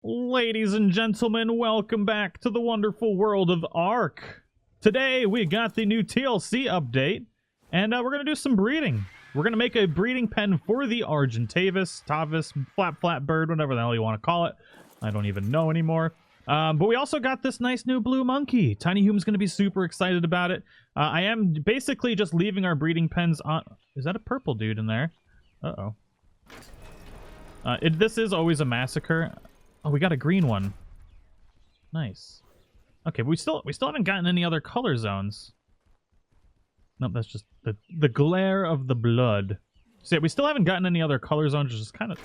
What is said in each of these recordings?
Ladies and gentlemen, welcome back to the wonderful world of Ark. Today we got the new TLC update, and we're going to do some breeding. We're going to make a breeding pen for the Argentavis, Tavis, flat bird, whatever the hell you want to call it. I don't even know anymore. But we also got this nice new blue monkey. Tiny Hume's going to be super excited about it. I am basically just leaving our breeding pens on... Is that a purple dude in there? Uh-oh. This is always a massacre. Oh, we got a green one. Nice. Okay, but we still haven't gotten any other color zones. Nope, that's just the glare of the blood. So yeah, we still haven't gotten any other color zones, which is kind of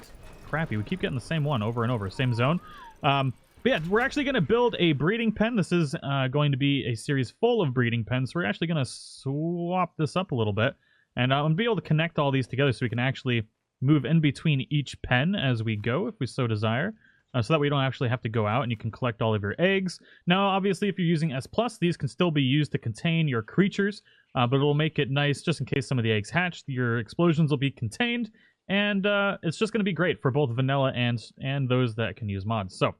crappy. We keep getting the same one over and over, same zone. But yeah, we're actually going to build a breeding pen. This is going to be a series full of breeding pens. So we're actually going to swap this up a little bit. And I'm going to be able to connect all these together so we can actually move in between each pen as we go, if we so desire. So that way you don't actually have to go out and you can collect all of your eggs. Now, obviously, if you're using S+, these can still be used to contain your creatures, but it'll make it nice just in case some of the eggs hatch. Your explosions will be contained, and it's just going to be great for both vanilla and those that can use mods. So,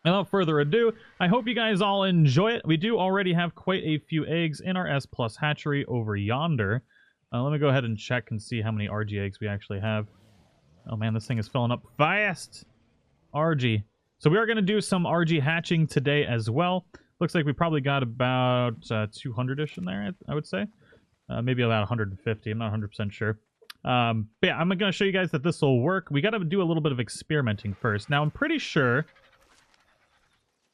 without further ado, I hope you guys all enjoy it. We do already have quite a few eggs in our S+ hatchery over yonder. Let me go ahead and check and see how many Argy eggs we actually have. Oh man, this thing is filling up fast! Argy. So we are going to do some Argy hatching today as well. Looks like we probably got about 200-ish in there, I would say. Maybe about 150. I'm not 100% sure. But yeah, I'm going to show you guys that this will work. We got to do a little bit of experimenting first. Now, I'm pretty sure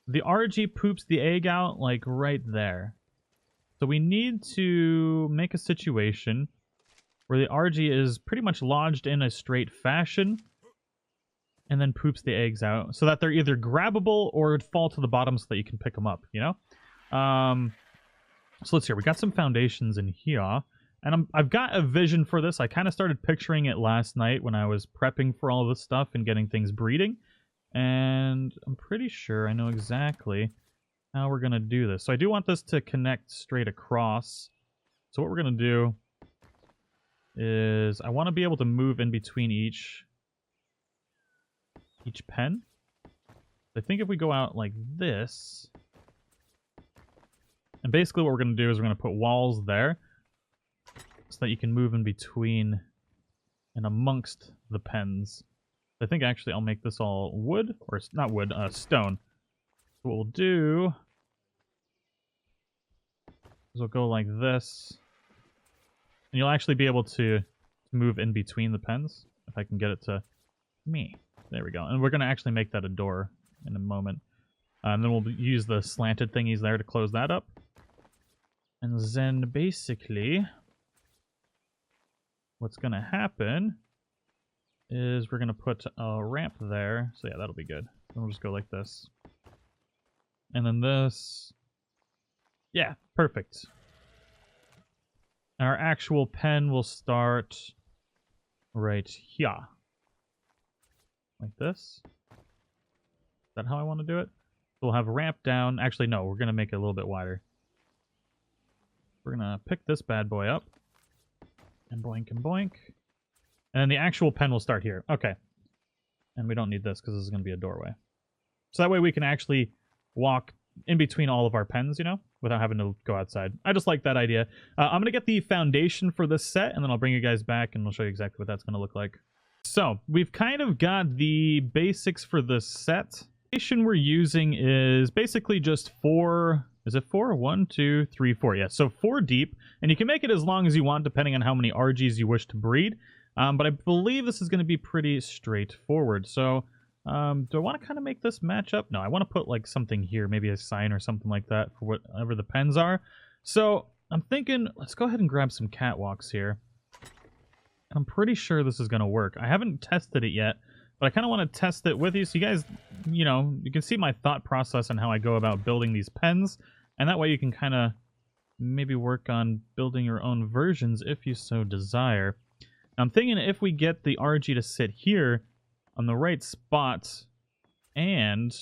the Argy poops the egg out, like, right there. So we need to make a situation where the Argy is pretty much lodged in a straight fashion and then poops the eggs out so that they're either grabbable or fall to the bottom so that you can pick them up, you know? So let's see. We got some foundations in here, and I've got a vision for this. I kind of started picturing it last night when I was prepping for all this stuff and getting things breeding, and I'm pretty sure I know exactly how we're going to do this. So I do want this to connect straight across. So what we're going to do is I want to be able to move in between each pen. I think if we go out like this, and basically what we're going to do is we're going to put walls there so that you can move in between and amongst the pens. I think actually I'll make this all wood, or not wood, stone. So what we'll do is we'll go like this, and you'll actually be able to move in between the pens if I can get it to me. There we go. And we're going to actually make that a door in a moment. And then we'll use the slanted thingies there to close that up. And then basically what's going to happen is we're going to put a ramp there. So yeah, that'll be good. Then we'll just go like this. And then this. Yeah, perfect. Our actual pen will start right here. Like this. Is that how I want to do it? We'll have a ramp down. Actually, no, we're going to make it a little bit wider. We're going to pick this bad boy up. And boink and boink. And then the actual pen will start here. Okay. And we don't need this because this is going to be a doorway. So that way we can actually walk in between all of our pens, you know, without having to go outside. I just like that idea. I'm going to get the foundation for this set, and then I'll bring you guys back, and we'll show you exactly what that's going to look like. So, we've kind of got the basics for this set. The foundation we're using is basically just 4... Is it 4? 1, 2, 3, 4. Yeah, so 4 deep. And you can make it as long as you want, depending on how many Argies you wish to breed. But I believe this is going to be pretty straightforward. So, do I want to kind of make this match up? No, I want to put like something here. Maybe a sign or something like that for whatever the pens are. So, I'm thinking, let's go ahead and grab some catwalks here. I'm pretty sure this is going to work. I haven't tested it yet, but I kind of want to test it with you so you guys, you know, you can see my thought process and how I go about building these pens, and that way you can kind of maybe work on building your own versions if you so desire. Now, I'm thinking if we get the Argy to sit here on the right spot and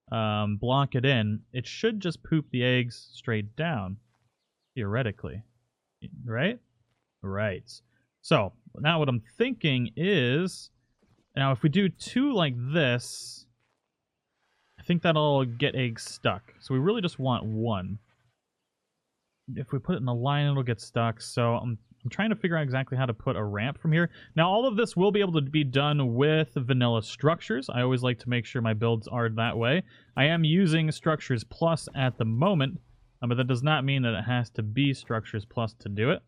block it in, it should just poop the eggs straight down, theoretically, right? Right. So, now what I'm thinking is Now, if we do 2 like this, I think that'll get eggs stuck. So we really just want 1. If we put it in a line, it'll get stuck. So I'm trying to figure out exactly how to put a ramp from here. Now, all of this will be able to be done with vanilla structures. I always like to make sure my builds are that way. I am using Structures Plus at the moment, but that does not mean that it has to be Structures Plus to do it.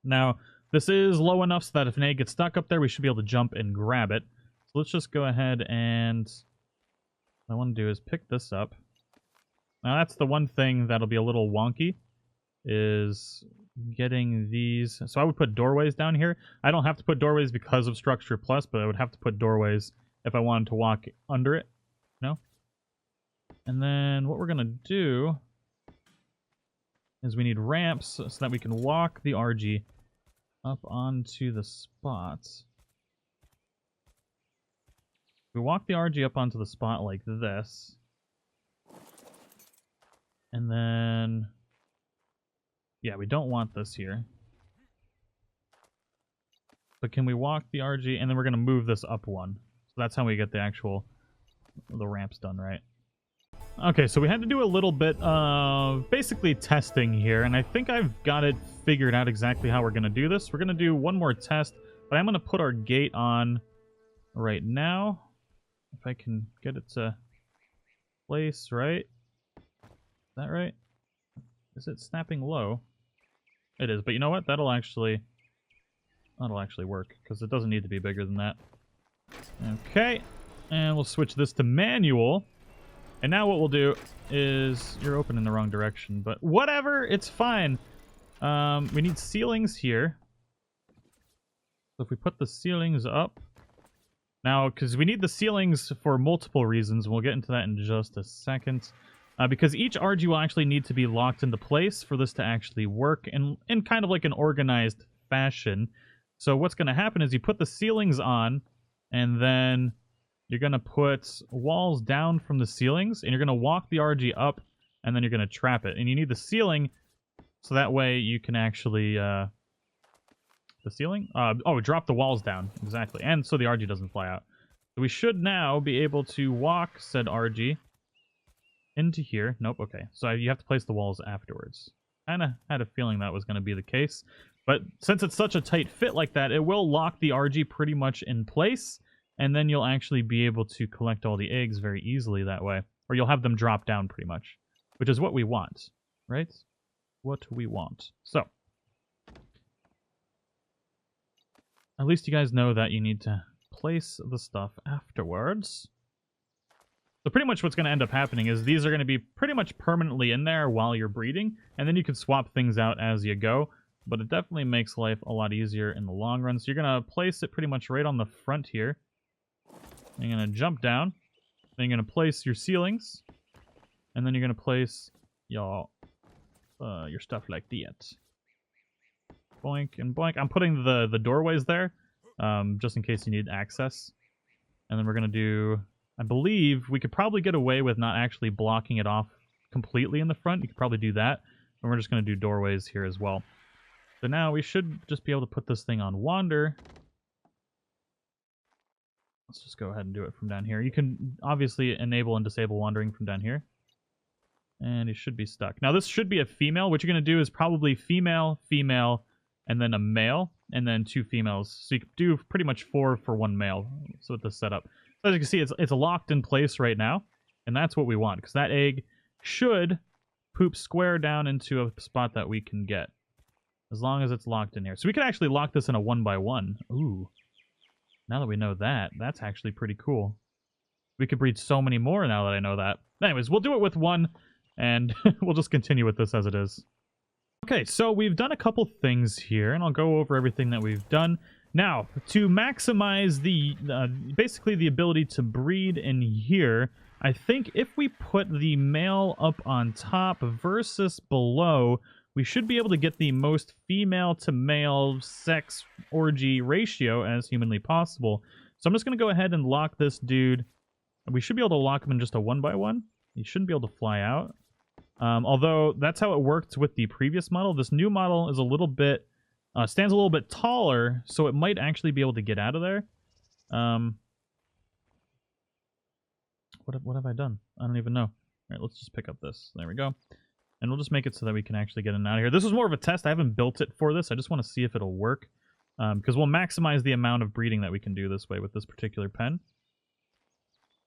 Now, this is low enough so that if an egg gets stuck up there, we should be able to jump and grab it. So let's just go ahead and... what I want to do is pick this up. Now, that's the one thing that'll be a little wonky, is getting these. So I would put doorways down here. I don't have to put doorways because of Structure Plus, but I would have to put doorways if I wanted to walk under it. No? And then what we're going to do is we need ramps so that we can walk the Argy up onto the spots. We walk the Argy up onto the spot like this. And then... yeah, we don't want this here. But can we walk the Argy, and then we're going to move this up 1. So that's how we get the ramps done, right? Okay, so we had to do a little bit of basically testing here, and I think I've got it figured out exactly how we're going to do this. We're going to do one more test, but I'm going to put our gate on right now. If I can get it to place right. Is that right? Is it snapping low? It is, but you know what? That'll actually work, because it doesn't need to be bigger than that. Okay, and we'll switch this to manual. And now what we'll do is... you're open in the wrong direction, but whatever, it's fine. We need ceilings here. So if we put the ceilings up... now, because we need the ceilings for multiple reasons, we'll get into that in just a second. Because each Argy will actually need to be locked into place for this to actually work in kind of like an organized fashion. So what's going to happen is you put the ceilings on, and then you're going to put walls down from the ceilings, and you're going to walk the Argy up, and then you're going to trap it. And you need the ceiling, so that way you can actually... the ceiling? Drop the walls down. Exactly. And so the Argy doesn't fly out. So we should now be able to walk said Argy into here. Nope, okay. So you have to place the walls afterwards. Kind of had a feeling that was going to be the case. But since it's such a tight fit like that, it will lock the Argy pretty much in place. And then you'll actually be able to collect all the eggs very easily that way. Or you'll have them drop down pretty much. Which is what we want. Right? What we want. So. At least you guys know that you need to place the stuff afterwards. So pretty much what's going to end up happening is these are going to be pretty much permanently in there while you're breeding, and then you can swap things out as you go, but it definitely makes life a lot easier in the long run. So you're going to place it pretty much right on the front here. You're going to jump down, then you're going to place your ceilings, and then you're going to place your stuff like that. Boink and boink. I'm putting the doorways there, just in case you need access. And then we're going to do... I believe we could probably get away with not actually blocking it off completely in the front. You could probably do that. And we're just going to do doorways here as well. So now we should just be able to put this thing on wander. Let's just go ahead and do it from down here. You can obviously enable and disable wandering from down here. And it should be stuck. Now this should be a female. What you're going to do is probably female, female, and then a male, and then 2 females. So you can do pretty much 4 for 1 male. So with this setup. So as you can see, it's locked in place right now, and that's what we want, because that egg should poop square down into a spot that we can get, as long as it's locked in here. So we could actually lock this in a 1x1. Ooh. Now that we know that, that's actually pretty cool. We could breed so many more now that I know that. Anyways, we'll do it with 1, and we'll just continue with this as it is. Okay, so we've done a couple things here, and I'll go over everything that we've done. Now, to maximize the basically the ability to breed in here, I think if we put the male up on top versus below, we should be able to get the most female to male sex orgy ratio as humanly possible. So I'm just going to go ahead and lock this dude. We should be able to lock him in just a 1x1. He shouldn't be able to fly out. Although that's how it worked with the previous model. This new model is a little bit... stands a little bit taller, so it might actually be able to get out of there. What have I done? I don't even know. All right, let's just pick up this. There we go. And we'll just make it so that we can actually get in and out of here. This was more of a test. I haven't built it for this. I just want to see if it'll work. Because we'll maximize the amount of breeding that we can do this way with this particular pen.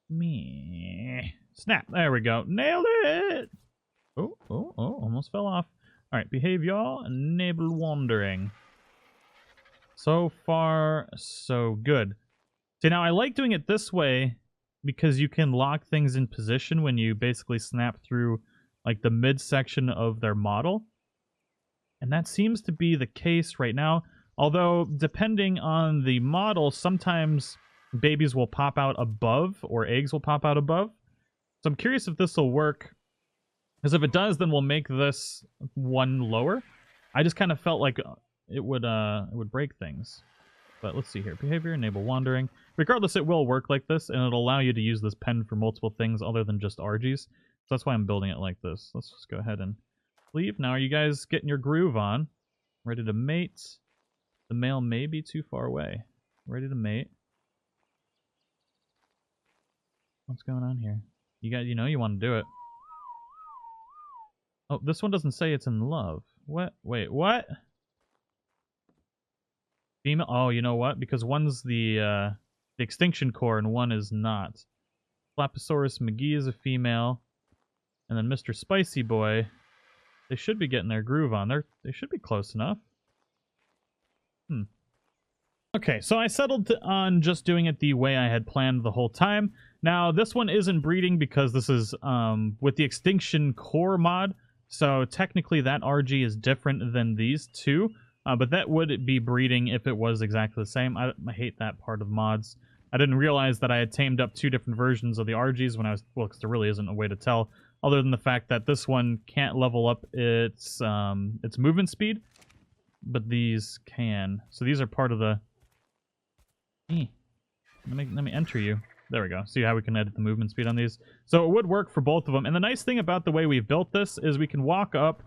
Me. Snap. There we go. Nailed it! Oh, almost fell off. Alright, behave y'all. Enable wandering. So far, so good. See, now I like doing it this way because you can lock things in position when you basically snap through like the midsection of their model. And that seems to be the case right now. Although, depending on the model, sometimes babies will pop out above or eggs will pop out above. So I'm curious if this will work. Because if it does, then we'll make this one lower. I just kind of felt like it would break things. But let's see here. Behavior, enable wandering. Regardless, it will work like this, and it'll allow you to use this pen for multiple things other than just Argies. So that's why I'm building it like this. Let's just go ahead and leave. Now, are you guys getting your groove on? Ready to mate? The male may be too far away. Ready to mate. What's going on here? You got, you want to do it. Oh, this one doesn't say it's in love. What? Wait, what? Female? Oh, you know what? Because one's the Extinction core and one is not. Flaposaurus McGee is a female. And then Mr. Spicy Boy, they should be getting their groove on. They should be close enough. Okay, so I settled on just doing it the way I had planned the whole time. Now, this one isn't breeding because this is with the Extinction core mod. So technically that RG is different than these two. But that would be breeding if it was exactly the same. I hate that part of mods. I didn't realize that I had tamed up two different versions of the RGs when I was... Well, because there really isn't a way to tell. Other than the fact that this one can't level up its movement speed. But these can. So these are part of the... Let me enter you. There we go. See how we can edit the movement speed on these? So it would work for both of them. And the nice thing about the way we've built this is we can walk up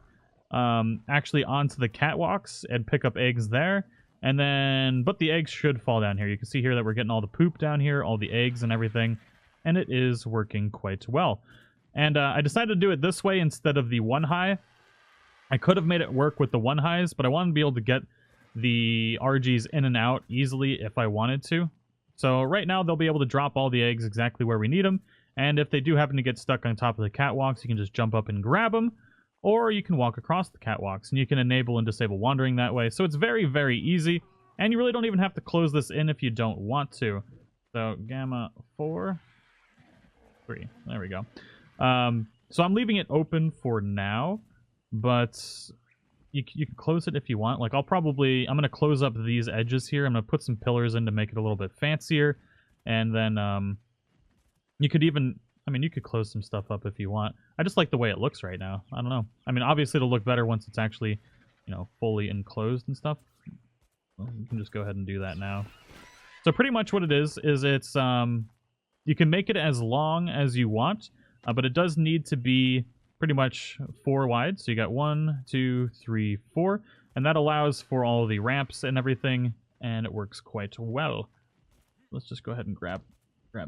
actually onto the catwalks and pick up eggs there. And then, but the eggs should fall down here. You can see here that we're getting all the poop down here, all the eggs and everything. And it is working quite well. And I decided to do it this way instead of the one high. I could have made it work with the one highs, but I wanted to be able to get the RGs in and out easily if I wanted to. So right now they'll be able to drop all the eggs exactly where we need them. And if they do happen to get stuck on top of the catwalks, you can just jump up and grab them. Or you can walk across the catwalks, and you can enable and disable wandering that way. So it's very, very easy, and you really don't even have to close this in if you don't want to. So gamma 4, 3, there we go. So I'm leaving it open for now, but you can close it if you want. Like I'm going to close up these edges here. I'm going to put some pillars in to make it a little bit fancier, and then you could even... you could close some stuff up if you want. I just like the way it looks right now. I don't know. Obviously it'll look better once it's actually, fully enclosed and stuff. Well, you can just go ahead and do that now. So pretty much what it is it's, you can make it as long as you want, but it does need to be pretty much 4 wide. So you got 1, 2, 3, 4, and that allows for all the ramps and everything, and it works quite well. Let's just go ahead and grab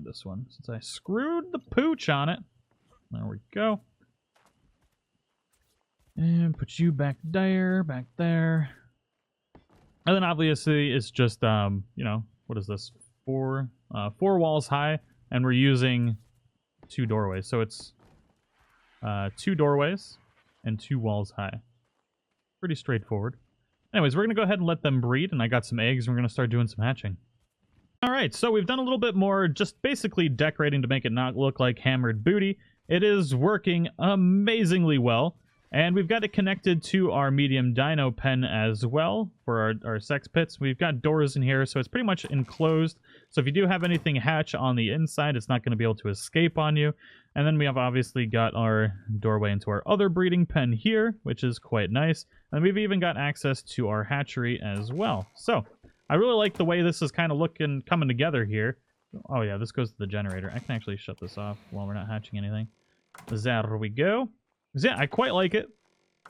this one, since I screwed the pooch on it. There we go. And put you back there. And then obviously it's just, what is this? 4 walls high, and we're using 2 doorways. So it's 2 doorways and 2 walls high. Pretty straightforward. Anyways, we're going to go ahead and let them breed, and I got some eggs, and we're going to start doing some hatching. Alright, so we've done a little bit more, just basically decorating to make it not look like hammered booty. It is working amazingly well, and we've got it connected to our medium dino pen as well for our sex pits. We've got doors in here, so it's pretty much enclosed. So if you do have anything hatch on the inside, it's not going to be able to escape on you. And then we have obviously got our doorway into our other breeding pen here, which is quite nice. And we've even got access to our hatchery as well. So I really like the way this is kind of coming together here. Oh yeah, this goes to the generator. I can actually shut this off while we're not hatching anything. There we go. Yeah, I quite like it.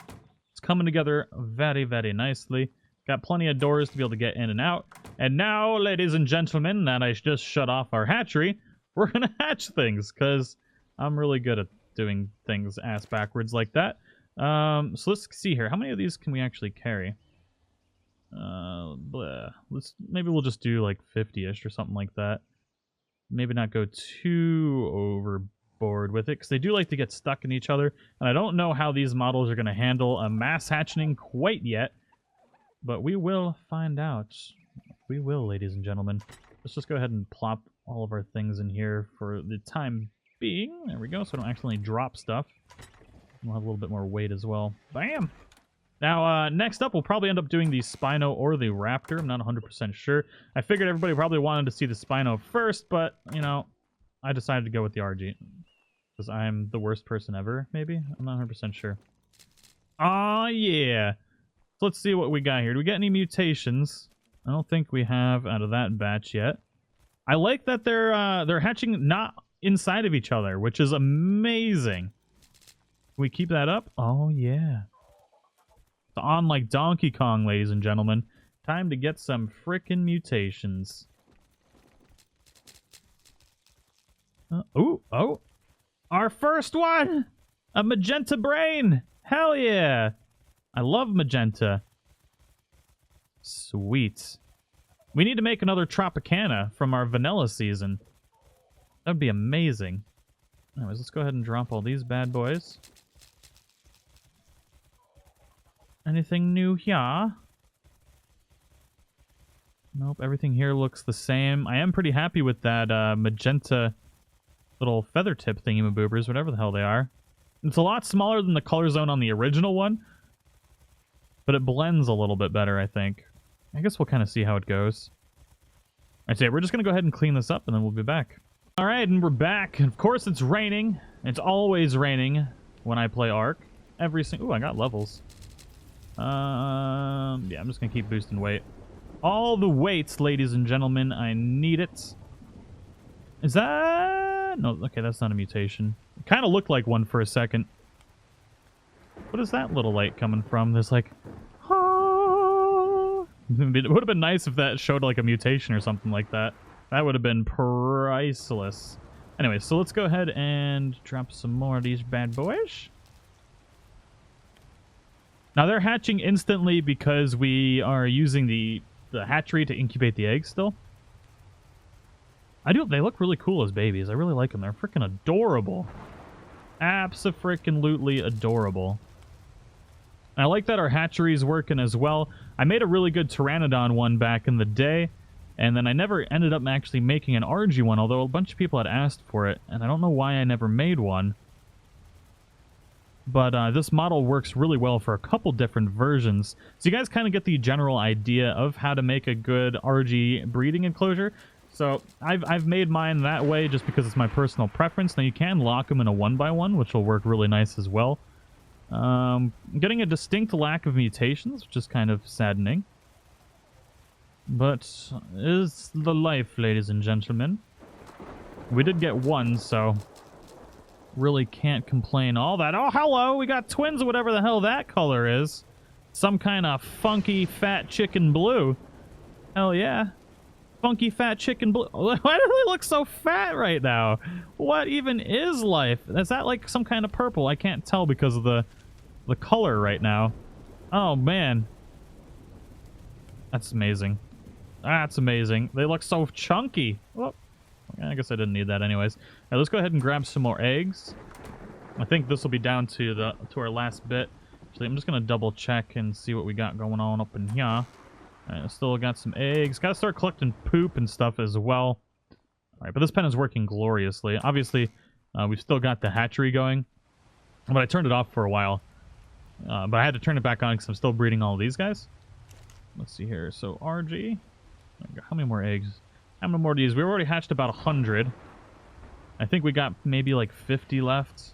It's coming together very, very nicely. Got plenty of doors to be able to get in and out. And now, ladies and gentlemen, that I just shut off our hatchery, we're going to hatch things, because I'm really good at doing things ass backwards like that. So let's see here. How many of these can we actually carry? Maybe we'll just do like 50-ish or something like that. Maybe not go too overboard with it, because they do like to get stuck in each other. And I don't know how these models are going to handle a mass hatching quite yet, but we will find out. We will, ladies and gentlemen. Let's just go ahead and plop all of our things in here for the time being. There we go, so I don't accidentally drop stuff. We'll have a little bit more weight as well. Bam! Now, next up, we'll probably end up doing the Spino or the Raptor. I'm not 100% sure. I figured everybody probably wanted to see the Spino first, but, you know, I decided to go with the Argy. Because I'm the worst person ever, maybe? I'm not 100% sure. Aw, yeah! So let's see what we got here. Do we get any mutations? I don't think we have out of that batch yet. I like that they're hatching not inside of each other, which is amazing. Can we keep that up? Oh, yeah. It's on like Donkey Kong, ladies and gentlemen. Time to get some frickin' mutations. Oh. Our first one! A magenta brain! Hell yeah! I love magenta. Sweet. We need to make another Tropicana from our vanilla season. That would be amazing. Anyways, let's go ahead and drop all these bad boys. Anything new here? Nope, everything here looks the same. I am pretty happy with that magenta little feather tip thingy-maboobers, whatever the hell they are. It's a lot smaller than the color zone on the original one, but it blends a little bit better, I think. I guess we'll kind of see how it goes. Alright, so yeah, we're just going to go ahead and clean this up, and then we'll be back. Alright, and we're back. Of course, it's raining. It's always raining when I play Ark. Every single... Ooh, I got levels. Yeah, I'm just going to keep boosting weight. All the weights, ladies and gentlemen. I need it. Is that... No, okay, that's not a mutation. It kind of looked like one for a second. What is that little light coming from? There's like... It would have been nice if that showed like a mutation or something like that. That would have been priceless. Anyway, so let's go ahead and drop some more of these bad boys. Now they're hatching instantly because we are using the hatchery to incubate the eggs still. They look really cool as babies. I really like them. They're freaking adorable. Abso-freaking-lutely adorable. I like that our hatchery's working as well. I made a really good Pteranodon one back in the day, and then I never ended up actually making an Argy one, although a bunch of people had asked for it, and I don't know why I never made one. But this model works really well for a couple different versions. So you guys kind of get the general idea of how to make a good Argy breeding enclosure. So I've made mine that way just because it's my personal preference. Now you can lock them in a 1x1, which will work really nice as well. Getting a distinct lack of mutations, which is kind of saddening. But is the life, ladies and gentlemen. We did get one, so really can't complain all that. Oh, hello! We got twins, whatever the hell that color is. Some kind of funky fat chicken blue. Hell yeah. Funky fat chicken blue. Why do they look so fat right now? What even is life? Is that like some kind of purple? I can't tell because of the color right now. Oh, man. That's amazing. That's amazing. They look so chunky. Oh, I guess I didn't need that anyways. Now, let's go ahead and grab some more eggs. I think this will be down to our last bit. Actually, I'm just going to double check and see what we got going on up in here. Still got some eggs. Got to start collecting poop and stuff as well. Alright, but this pen is working gloriously. Obviously, we've still got the hatchery going. But I turned it off for a while. But I had to turn it back on because I'm still breeding all of these guys. Let's see here. So, RG. How many more eggs? How many more of these? We already hatched about 100. I think we got maybe like 50 left.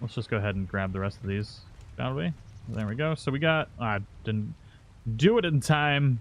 Let's just go ahead and grab the rest of these. Got we? There we go. So we got... didn't do it in time.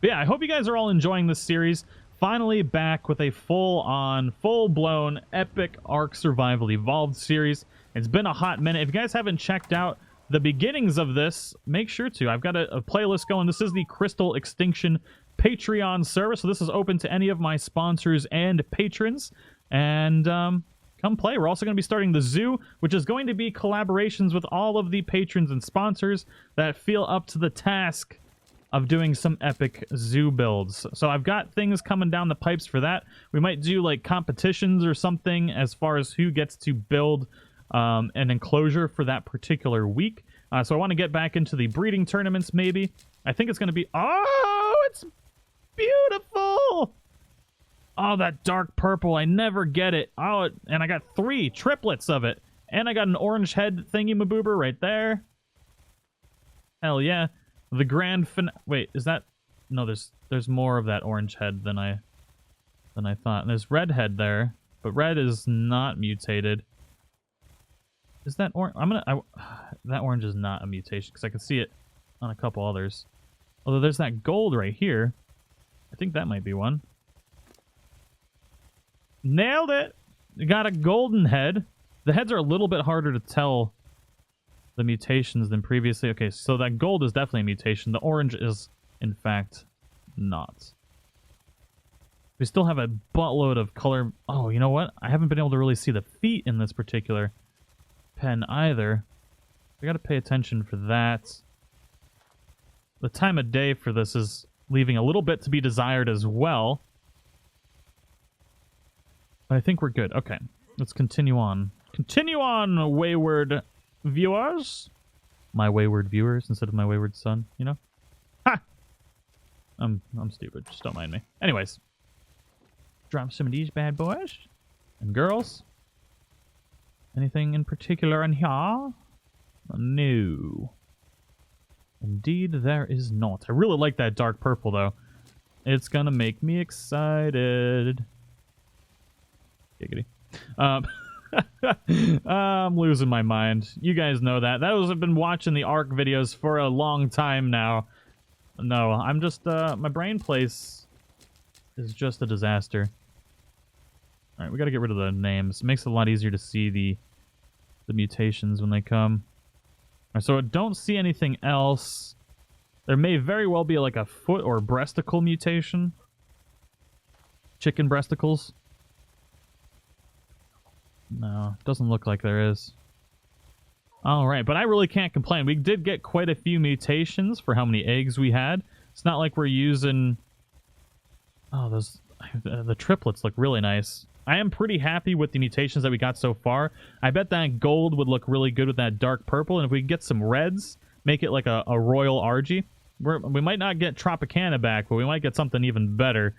But yeah, I hope you guys are all enjoying this series. Finally back with a full-on, full-blown, epic Ark Survival Evolved series. It's been a hot minute. If you guys haven't checked out the beginnings of this, make sure to. I've got a playlist going. This is the Crystal Extinction Patreon server, so this is open to any of my sponsors and patrons. And come play. We're also going to be starting the zoo, which is going to be collaborations with all of the patrons and sponsors that feel up to the task of doing some epic zoo builds. So I've got things coming down the pipes for that. We might do like competitions or something as far as who gets to build an enclosure for that particular week. So I want to get back into the breeding tournaments maybe. I think it's going to be... Oh, it's beautiful! Oh, that dark purple. I never get it. Oh, and I got 3 triplets of it. And I got an orange head thingy-maboober right there. Hell yeah. The grand wait, is that... No, there's more of that orange head than I thought. And there's red head there, but red is not mutated. Is that orange? That orange is not a mutation because I can see it on a couple others. Although there's that gold right here. I think that might be one. Nailed it! Got a golden head. The heads are a little bit harder to tell the mutations than previously. Okay, so that gold is definitely a mutation. The orange is, in fact, not. We still have a buttload of color. Oh, you know what? I haven't been able to really see the feet in this particular pen either. I gotta pay attention for that. The time of day for this is leaving a little bit to be desired as well. But I think we're good. Okay, let's continue on. Continue on, wayward viewers. My wayward viewers instead of my wayward son, you know? Ha! I'm stupid. Just don't mind me. Anyways. Drop some of these bad boys. And girls. Anything in particular in here? No. Indeed, there is not. I really like that dark purple, though. It's gonna make me excited. Giggity. I'm losing my mind. You guys know that. Those have been watching the ARC videos for a long time now. No, I'm just, my brain place is just a disaster. Alright, we gotta get rid of the names. It makes it a lot easier to see the mutations when they come. Alright, so I don't see anything else. There may very well be like a foot or breasticle mutation. Chicken breasticles. No, doesn't look like there is. Alright, but I really can't complain. We did get quite a few mutations for how many eggs we had. It's not like we're using... Oh, those... The triplets look really nice. I am pretty happy with the mutations that we got so far. I bet that gold would look really good with that dark purple, and if we get some reds, make it like a royal Argy. We might not get Tropicana back, but we might get something even better.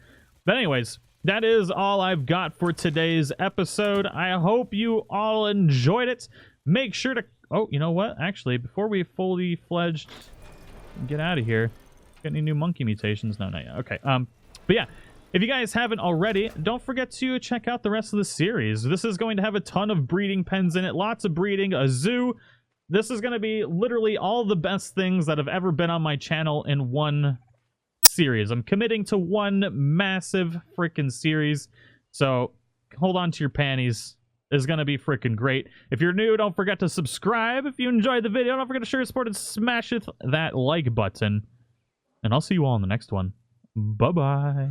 But anyways... That is all I've got for today's episode. I hope you all enjoyed it. Make sure to... Oh, you know what? Actually, before we fully fledged get out of here, got any new monkey mutations? No, not yet. Okay. But yeah, if you guys haven't already, don't forget to check out the rest of the series. This is going to have a ton of breeding pens in it. Lots of breeding, a zoo. This is going to be literally all the best things that have ever been on my channel in one series. I'm committing to one massive freaking series, so hold on to your panties. It's gonna be freaking great. If you're new, don't forget to subscribe. If you enjoyed the video, don't forget to share your support and smash that like button. And I'll see you all in the next one. Bye-bye.